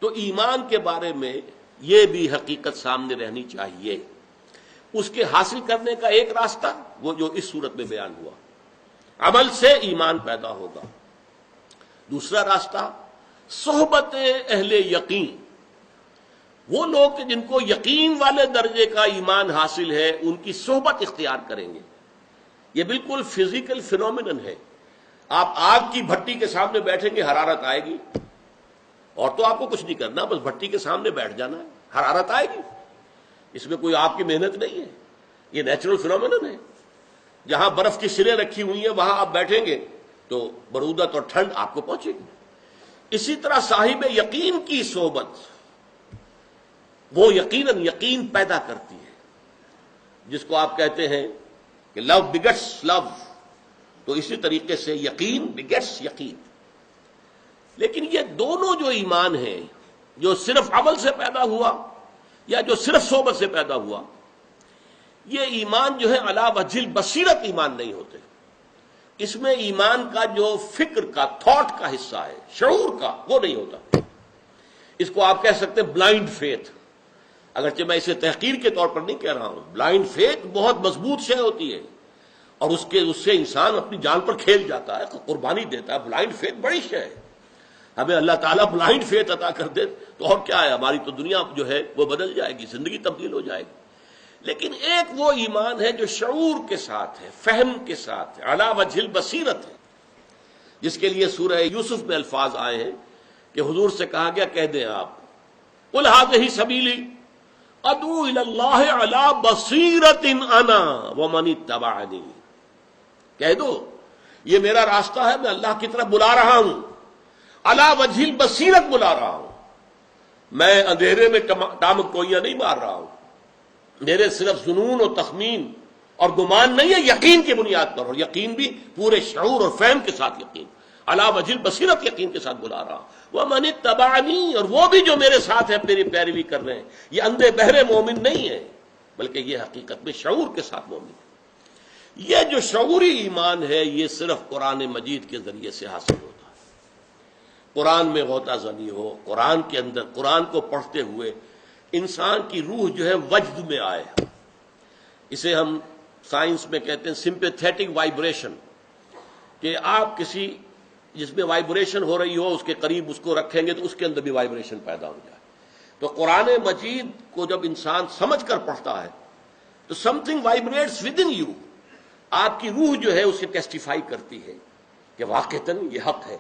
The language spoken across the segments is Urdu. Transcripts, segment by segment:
تو ایمان کے بارے میں یہ بھی حقیقت سامنے رہنی چاہیے. اس کے حاصل کرنے کا ایک راستہ وہ جو اس صورت میں بیان ہوا، عمل سے ایمان پیدا ہوگا. دوسرا راستہ صحبت اہل یقین، وہ لوگ جن کو یقین والے درجے کا ایمان حاصل ہے ان کی صحبت اختیار کریں گے. یہ بالکل فزیکل فینومینن ہے. آپ آگ کی بھٹی کے سامنے بیٹھیں گے، حرارت آئے گی، اور تو آپ کو کچھ نہیں کرنا، بس بھٹی کے سامنے بیٹھ جانا ہے، حرارت آئے گی. اس میں کوئی آپ کی محنت نہیں ہے، یہ نیچرل فینومینن ہے. جہاں برف کی سریں رکھی ہوئی ہیں وہاں آپ بیٹھیں گے تو برودت اور ٹھنڈ آپ کو پہنچے گی. اسی طرح صاحب یقین کی صحبت وہ یقیناً یقین پیدا کرتی ہے، جس کو آپ کہتے ہیں کہ لو بگٹس لو، تو اسی طریقے سے یقین بگٹس یقین. لیکن یہ دونوں جو ایمان ہیں، جو صرف عمل سے پیدا ہوا یا جو صرف صحبت سے پیدا ہوا، یہ ایمان جو ہے علی وجہ البصیرت ایمان نہیں ہوتے. اس میں ایمان کا جو فکر کا، تھاٹ کا حصہ ہے، شعور کا، وہ نہیں ہوتا. اس کو آپ کہہ سکتے ہیں بلائنڈ فیتھ، اگرچہ میں اسے تحقیر کے طور پر نہیں کہہ رہا ہوں. بلائنڈ فیتھ بہت مضبوط شے ہوتی ہے اور اس سے انسان اپنی جان پر کھیل جاتا ہے، قربانی دیتا ہے. بلائنڈ فیتھ بڑی شے ہے. ہمیں اللہ تعالیٰ بلائنڈ فیتھ عطا کر دے تو اور کیا ہے، ہماری تو دنیا جو ہے وہ بدل جائے گی، زندگی تبدیل ہو جائے گی. لیکن ایک وہ ایمان ہے جو شعور کے ساتھ ہے، فہم کے ساتھ ہے، علی وجہ البصیرت ہے، جس کے لیے سورہ یوسف میں الفاظ آئے ہیں کہ حضور سے کہا گیا کہہ دیں آپ، قل ھذہ سبیلی ادعو الی اللہ علی بصیرۃ انا ومن اتبعنی. کہہ دو یہ میرا راستہ ہے، میں اللہ کی طرف بلا رہا ہوں، علی وجہ البصیرت بلا رہا ہوں. میں اندھیرے میں ٹامک کوئیاں نہیں مار رہا ہوں. میرے صرف ظنون و تخمین اور گمان نہیں ہے، یقین کی بنیاد پر، اور یقین بھی پورے شعور اور فہم کے ساتھ یقین، علی وجہ البصیرت یقین کے ساتھ بلا رہا ہوں. وَمَنِ اتَّبَعَنِي، اور وہ بھی جو میرے ساتھ ہیں، میری پیروی کر رہے ہیں. یہ اندھے بہرے مومن نہیں ہے، بلکہ یہ حقیقت میں شعور کے ساتھ مومن ہے. یہ جو شعوری ایمان ہے یہ صرف قرآن مجید کے ذریعے سے حاصل ہوتا ہے. قرآن میں غوطہ زنی ہو، قرآن کے اندر قرآن کو پڑھتے ہوئے انسان کی روح جو ہے وجد میں آئے. اسے ہم سائنس میں کہتے ہیں سمپیتھیٹک وائبریشن، کہ آپ کسی جس میں وائبریشن ہو رہی ہو اس کے قریب اس کو رکھیں گے تو اس کے اندر بھی وائبریشن پیدا ہو جائے. تو قرآن مجید کو جب انسان سمجھ کر پڑھتا ہے تو something vibrates with in you. آپ کی روح جو ہے اسے ٹیسٹیفائی کرتی ہے کہ واقعتاً یہ حق ہے.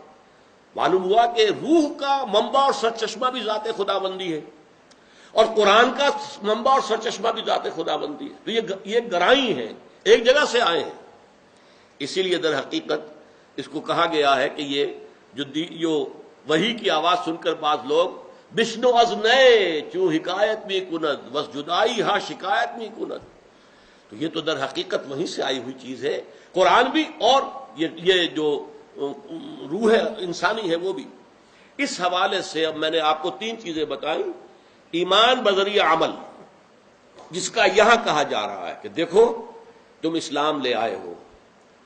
معلوم ہوا کہ روح کا منبع اور سرچشمہ بھی ذات خداوندی ہے، اور قرآن کا منبع اور سرچشمہ بھی ذات خداوندی ہے. تو یہ گرائی ہیں، ایک جگہ سے آئے ہیں. اسی لیے در حقیقت اس کو کہا گیا ہے کہ یہ جو وحی کی آواز سن کر بعض لوگ بشنو از نئے چوں حکایت میں کند بس جدائی ہاں شکایت میں کند، تو یہ تو در حقیقت وہیں سے آئی ہوئی چیز ہے. قرآن بھی اور یہ جو روح انسانی ہے وہ بھی. اس حوالے سے اب میں نے آپ کو 3 چیزیں بتائیں. ایمان بذریعہ عمل، جس کا یہاں کہا جا رہا ہے کہ دیکھو تم اسلام لے آئے ہو،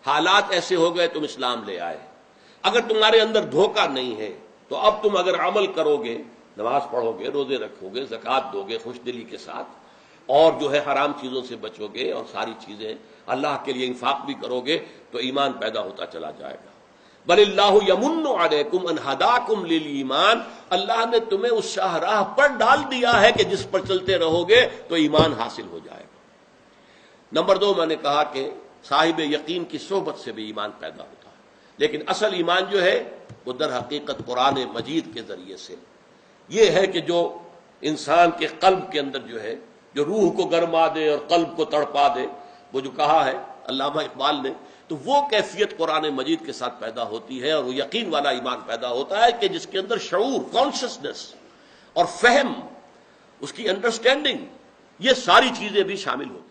حالات ایسے ہو گئے تم اسلام لے آئے. اگر تمہارے اندر دھوکہ نہیں ہے تو اب تم اگر عمل کرو گے، نماز پڑھو گے، روزے رکھو گے، زکوٰۃ دو گے خوش دلی کے ساتھ، اور جو ہے حرام چیزوں سے بچو گے اور ساری چیزیں اللہ کے لیے انفاق بھی کرو گے، تو ایمان پیدا ہوتا چلا جائے گا. بل اللہ یمن علیکم ان ہداکم للایمان، اللہ نے تمہیں اس شاہراہ پر ڈال دیا ہے کہ جس پر چلتے رہو گے تو ایمان حاصل ہو جائے گا. نمبر 2 میں نے کہا کہ صاحب یقین کی صحبت سے بھی ایمان پیدا ہوتا ہے. لیکن اصل ایمان جو ہے وہ در حقیقت قرآن مجید کے ذریعے سے یہ ہے کہ جو انسان کے قلب کے اندر جو ہے، جو روح کو گرما دے اور قلب کو تڑپا دے، وہ جو کہا ہے علامہ اقبال نے، تو وہ کیفیت قرآن مجید کے ساتھ پیدا ہوتی ہے، اور وہ یقین والا ایمان پیدا ہوتا ہے کہ جس کے اندر شعور، کانشسنس اور فہم، اس کی انڈرسٹینڈنگ، یہ ساری چیزیں بھی شامل ہوتی ہیں.